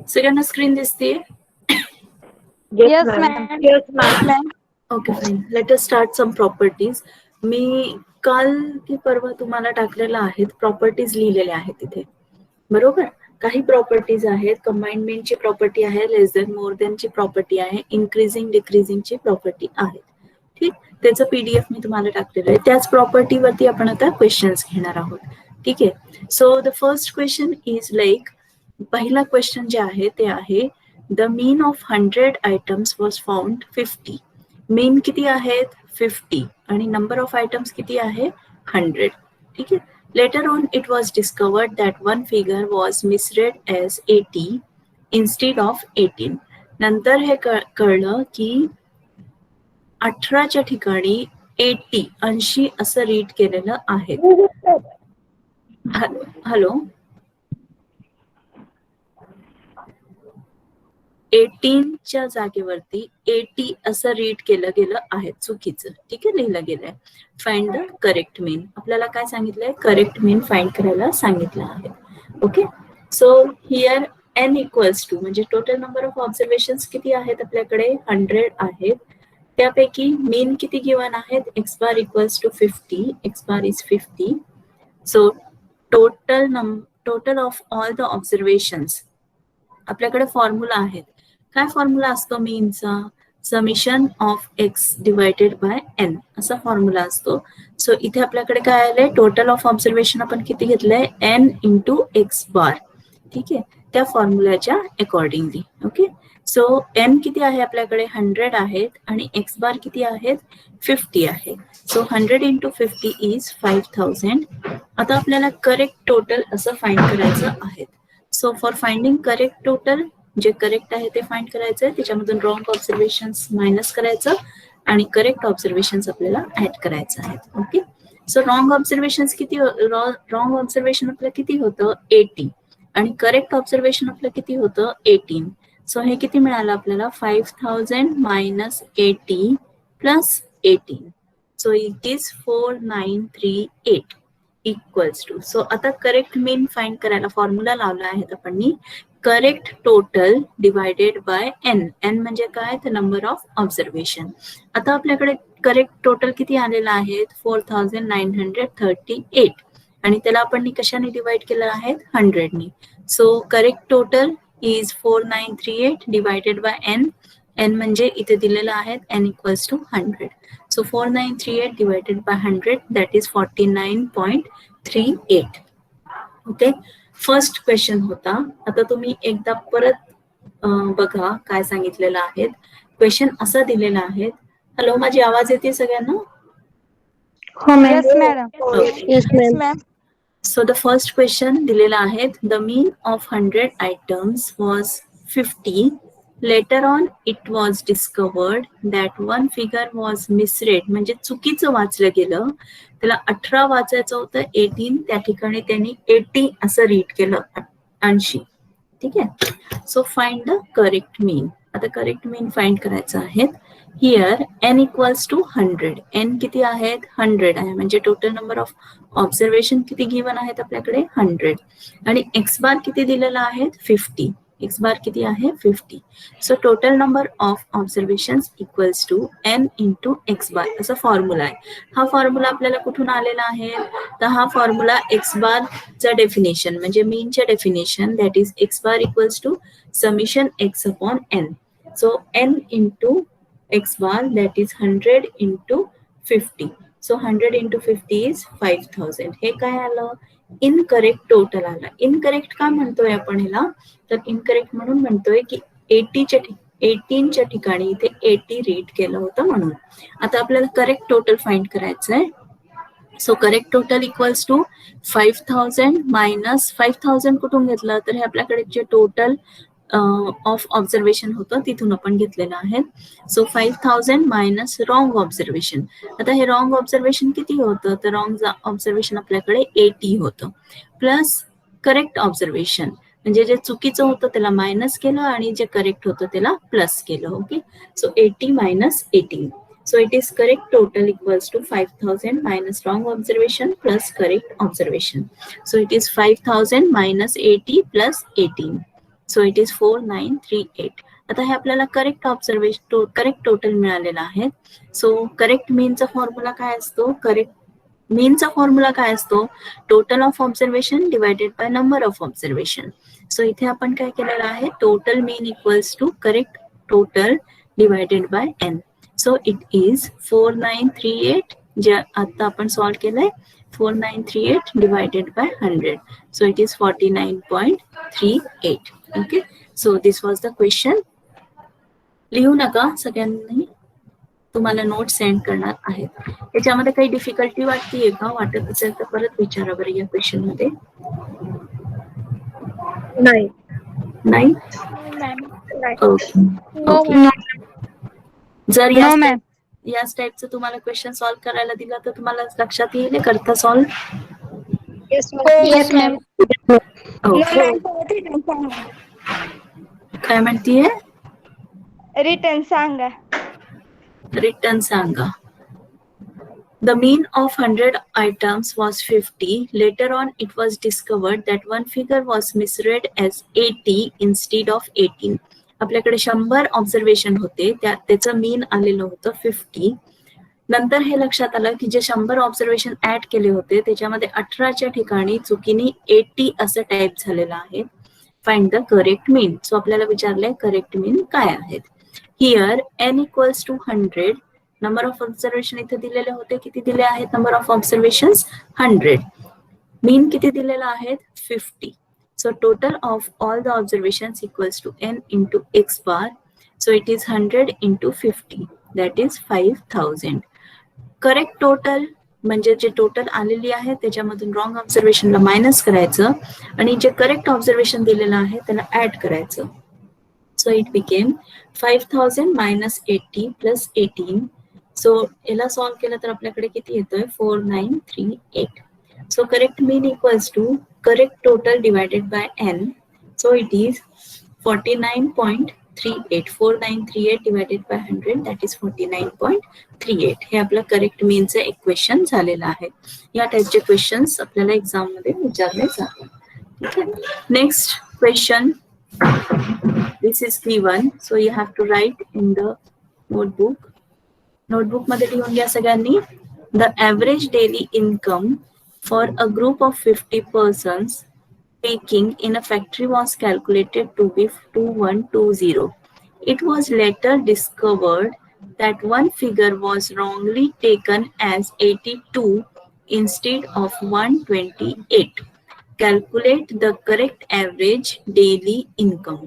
सगळ्यांना स्क्रीन दिसते? Yes, ma'am. Yes, ma'am. Okay fine. Let us start some properties. मी काल की परवा तुम्हाला टाकलेलं आहेत प्रॉपर्टीज लिहिलेल्या आहेत तिथे, बरोबर. काही प्रॉपर्टीज आहेत, कंबाइनमेंटची प्रॉपर्टी आहे, लेस दॅन मोर दॅनची प्रॉपर्टी आहे, इन्क्रीजिंग डिक्रीजिंगची प्रॉपर्टी आहे. ठीक, त्याचं पीडीएफ मी तुम्हाला टाकलेलं आहे. त्याच प्रॉपर्टीवरती आपण आता क्वेश्चन्स घेणार आहोत. ठीक आहे. So the first question is like, पहिला क्वेश्चन जे आहे ते आहे the mean of 100 items was found 50. मीन किती आहेत 50 आणि नंबर ऑफ आयटम्स किती आहे 100. ठीक आहे. Later on it was discovered that one figure was misread as 80 instead of 18. नंतर हे कळलं की 18च्या ठिकाणी 80 असं रीड केलेलं आहे. हॅलो, 18च्या जागेवरती 80 असं रीड केलं गेलं आहे, चुकीचं. ठीक आहे, लिहिलं गेलंय. Find the correct mean. आपल्याला काय सांगितलंय, करेक्ट मीन फाइंड करायला सांगितलं आहे. Okay. So here n equals to म्हणजे टोटल नंबर ऑफ ऑब्झर्वेशन किती आहेत आपल्याकडे 100 आहेत. त्यापैकी मीन किती गिवन आहेत, x bar equals to 50, x bar is 50. So total of all the observations, आपल्याकडे फॉर्म्युला आहेत. काय फॉर्म्युला असतो मीनचा, summation of x divided by n असा फॉर्म्युला असतो. सो इथे आपल्याकडे काय आलंय, टोटल ऑफ ऑब्झर्वेशन आपण किती घेतलंय n इंटू एक्स बार. ठीक आहे, त्या फॉर्म्युलाच्या अकॉर्डिंगली. ओके. सो n किती आहे आपल्याकडे 100 आहेत आणि एक्स बार किती आहेत 50 आहे. So 100 into 50 is 5000. आता आपल्याला करेक्ट टोटल असं फाइंड करायचं आहे. So for finding correct total, जे करेक्ट आहे ते फाइंड करायचं आहे, त्याच्यामधून रॉंग ऑब्झर्वेशन मायनस करायचं आणि करेक्ट ऑब्झर्वेशन आपल्याला ऍड करायचं आहे. ओके. सो रॉंग ऑब्झर्वेशन किती, रॉंग ऑब्झर्वेशन आपलं किती होतं 80 आणि करेक्ट ऑब्झर्वेशन आपलं किती होतं 18. सो हे किती मिळालं आपल्याला 5000 minus 80 plus 18. So it is 4938 equals to. सो आता करेक्ट मीन फाइंड करायला फॉर्म्युला लावला आहे आपण, correct total divided by N. N म्हणजे काय, तर नंबर ऑफ ऑब्झर्वेशन. आता आपल्याकडे करेक्ट टोटल किती आलेलं आहे 4938 आणि त्याला आपण कशाने डिवाइड केलं आहे 100 ने. So correct total is 4938 divided by N. N म्हणजे इथे दिलेलं आहे N equals to 100. So 4938 divided by 100 that is 49.38. Okay. First question होता. आता तुम्ही एकदा परत बघा काय सांगितलेलं आहे. क्वेश्चन असा दिलेला आहे. हॅलो, माझी आवाज येते सगळ्यांना? हो ma'am. Yes, madam. Yes, ma'am. So the first question दिलेला आहे the mean of 100 items was 50. Letter on it was discovered that one figure was misread म्हणजे चुकीचं वाचलं गेलं. त्याला 18 वाचायचं होतं 18, त्या ठिकाणी त्यांनी 80 असं रीड केलं 80. ठीक आहे. So find the correct mean. आता करेक्ट मीन फाइंड करायचं आहे. Here n equals to 100. n किती आहेत 100 आहे म्हणजे टोटल नंबर ऑफ ऑब्झर्वेशन किती गिवन आहेत आपल्याकडे 100 आणि एक्स बार किती दिलेला आहे 50. एक्स बार किती आहे 50. So total number of observation equals to n into x bar असा फॉर्म्युला आहे. हा फॉर्म्युला आपल्याला कुठून आलेला आहे, तर हा फॉर्म्युला एक्स बारचा डेफिनेशन म्हणजे मीनच्या definition that is x bar equals to summation x upon n. So n into x bar that is 100 into 50. So 100 into 50 is 5000. हे काय आलं, इनकरेक्ट टोटल आला. इनकरेक्ट का म्हणतोय आपण ह्याला, तर इनकरेक्ट म्हणून म्हणतोय की 18च्या ठिकाणी इथे 80 रीड केलं होतं म्हणून. आता आपल्याला करेक्ट टोटल फाइंड करायचं आहे. So correct total equals to 5000 minus 5000 कुठून घेतलं, तर हे आपल्याकडे जे टोटल ऑफ ऑब्झर्वेशन होतं तिथून आपण घेतलेलं आहे. So 5000 minus wrong observation. आता हे रॉंग ऑब्झर्वेशन किती होतं, तर रॉंग ऑब्झर्वेशन आपल्याकडे 80 होतं प्लस करेक्ट ऑब्झर्वेशन म्हणजे जे चुकीचं होतं त्याला मायनस केलं आणि जे करेक्ट होतं त्याला प्लस केलं. Okay. So 80 minus 18. So it is correct total equals to 5000 minus wrong observation plus correct observation. So it is 5000 minus 80 plus 18. So it is 4938. आता हे आपल्याला करेक्ट ऑब्झर्वेशन करेक्ट टोटल मिळालेलं आहे. सो करेक्ट मीनचा फॉर्म्युला काय असतो? Correct मीनचा formula काय असतो? Total of observation divided by number of observation. So इथे आपण काय केलेलं आहे? Total mean equals to correct total divided by n. So it is 4938 जे आता आपण सॉल्व केलंय 4938 divided by 100. So it is 49.38. Okay, so this was the question. लिहू नका, सगळ्यांनी तुम्हाला नोट सेंड करणार आहेत. याच्यामध्ये काही डिफिकल्टी वाटतीये का? वाटत असेल तर परत विचारा बरं या क्वेश्चन मध्ये. नाही. नाही? ओके. जर याच टाईपचं तुम्हाला क्वेश्चन सॉल्व करायला दिला तर तुम्हाला लक्षात येईल करता सॉल्व? Yes ma'am. काय म्हणतीये? रिटर्न सांगा. रिटर्न सांगा. The mean of 100 items was 50. Later on, it was discovered that one figure was misread as 80 instead of 18. आपल्याकडे 100 ऑब्झर्वेशन होते, त्याचं मीन आलेलं होतं 50. नंतर हे लक्षात आलं की जे 100 ऑब्झर्वेशन ऍड केले होते त्याच्यामध्ये 18च्या ठिकाणी चुकीने 80 असं टाईप झालेलं आहे. Find the correct mean. So आपल्याला विचारलंय करेक्ट मीन काय आहेत. Here n equals to 100. Number of observation इथे दिलेले होते. किती दिले आहेत नंबर ऑफ ऑब्झर्वेशन? 100. मीन किती दिलेला आहेत? 50. So total of all the observations equals to n into x bar. So it is 100 into 50. That is 5000. Correct total म्हणजे जे टोटल आलेली आहे त्याच्यामधून रॉंग ऑब्झर्वेशनला मायनस करायचं आणि जे करेक्ट ऑब्झर्वेशन दिलेलं आहे त्याला ऍड करायचं. So it became 5000 minus 80 plus 18. So याला सॉल्व केलं तर आपल्याकडे किती येतोय? 4938. So correct mean equals to correct total divided by n. So it is 49.38. 4938 divided by 100 that is 49.38. हे आपलं करेक्ट मीनचं एक क्वेश्चन झालेलं आहे. या टाईपचे क्वेश्चन्स आपल्याला एक्झाम मध्ये विचारले जातात. ठीक आहे. Next question. This is given. So you have to write in the notebook. Notebook मध्ये लिहून घ्या सगळ्यांनी. The average daily income for a group of 50 persons working in a factory was calculated to be 2120. It was later discovered that one figure was wrongly taken as 82 instead of 128. Calculate the correct average daily income.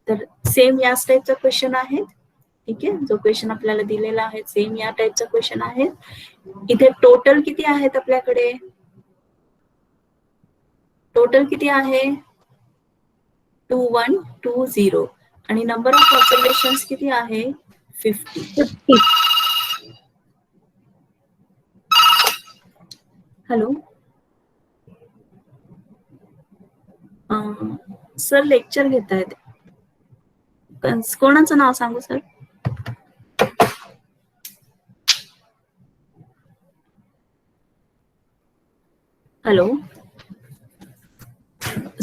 तर same याच टाईपचा question आहे. ठीक आहे. जो question आपल्याला दिलेला आहे सेम या टाईपचा क्वेश्चन आहे. इथे टोटल किती आहेत आपल्याकडे? टोटल किती आहे? 2120 आणि नंबर ऑफ ऑब्झर्वेशन किती आहे? 50. हॅलो सर, लेक्चर घेत आहेत. कोणाचं नाव सांगू sir? Hello.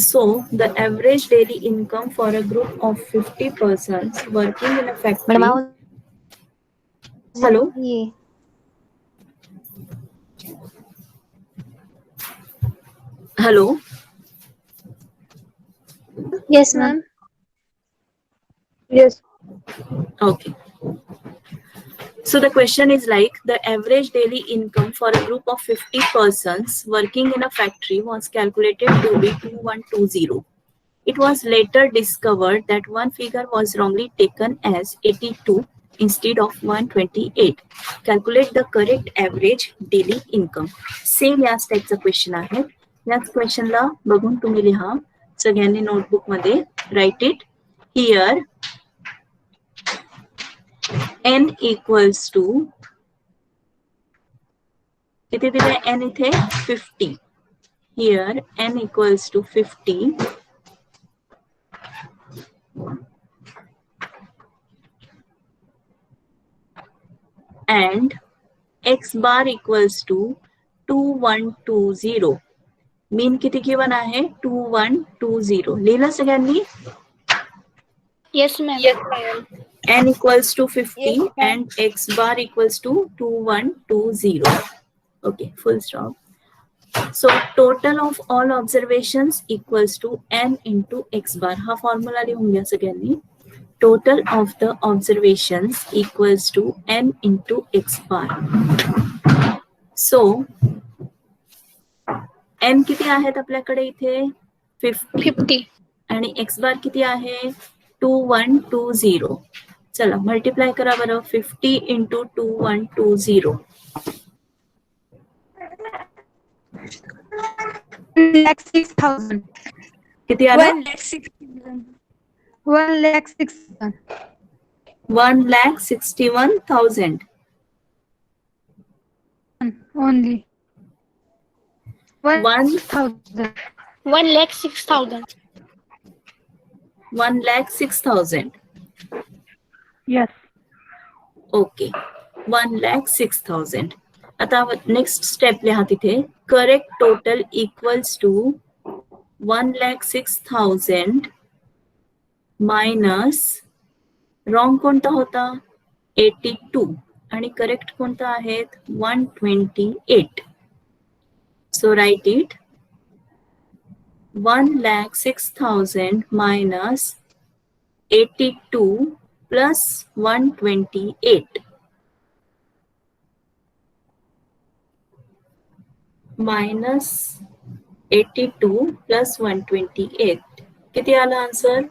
So the average daily income for a group of 50 persons working in a factory. Hello. Hello. Yes, ma'am. Yes. Okay. So the question is like the average daily income for a group of 50 persons working in a factory was calculated to be 2120. It was later discovered that one figure was wrongly taken as 82 instead of 128. Calculate the correct average daily income. Same याच टाईपचा question आहे. याच क्वेश्चनला बघून तुम्ही लिहा सगळ्यांनी notebook मध्ये. Write it. Here n equals to किती दिले n इथे? 50. Here n equals to 50 and x bar equals to 2120. मीन किती गिवन आहे? 2120. लिहिलं सगळ्यांनी? Yes, ma'am. n equals to 50 Yes, ma'am. and x bar equals to 2120. Okay, full stop. So total of all observations equals to n into x bar. हा formula लिहून घ्या सगळ्यांनी. Total of the observations equals to n into x bar. So n किती आहेत आपल्याकडे इथे 50 50. आणि x बार किती आहे 2120. चला मल्टिप्लाय करा बरं 50 into 2120. 1,06,000. किती आलं 1,06,000. 1,61,000. Only. 1 1,000. 1,06,000. 1,06,000. Yes. ओके 1,06,000. आता नेक्स्ट स्टेप लिहा तिथे correct total equals to 1,06,000 minus wrong कोणता होता 82 आणि करेक्ट कोणता आहेत 128. So write it 1,06,000 minus 82 plus 128 minus 82 plus 128. किती आलं answer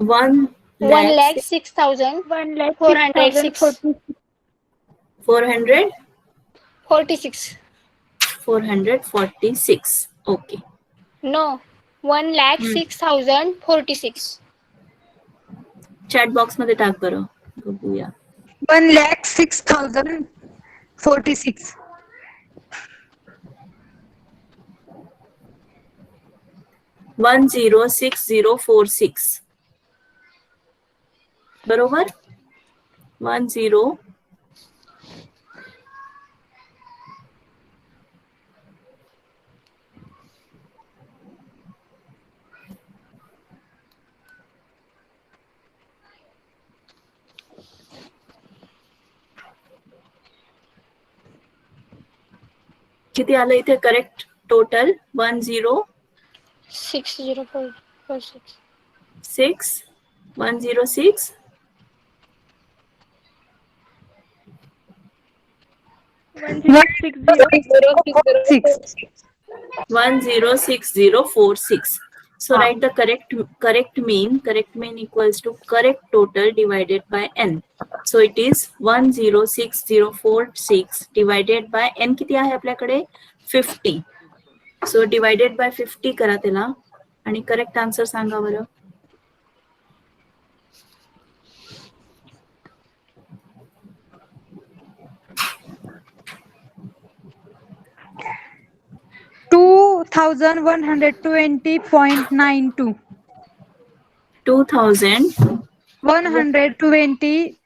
1,06,000. 446. 446. Okay. No. 1,06,046. Chat box मध्ये टाक बरं बघूया 1,06,046. 106046. बरोबर 10 किती आलं इथे correct total 60446. 106 106046. So write the correct mean. Correct mean equals to correct total divided by n. So it is 106046 divided by n किती आहे आपल्याकडे 50. So divided by 50 करा त्याला आणि करेक्ट आन्सर सांगा बरं. $2,120.92. 2000 120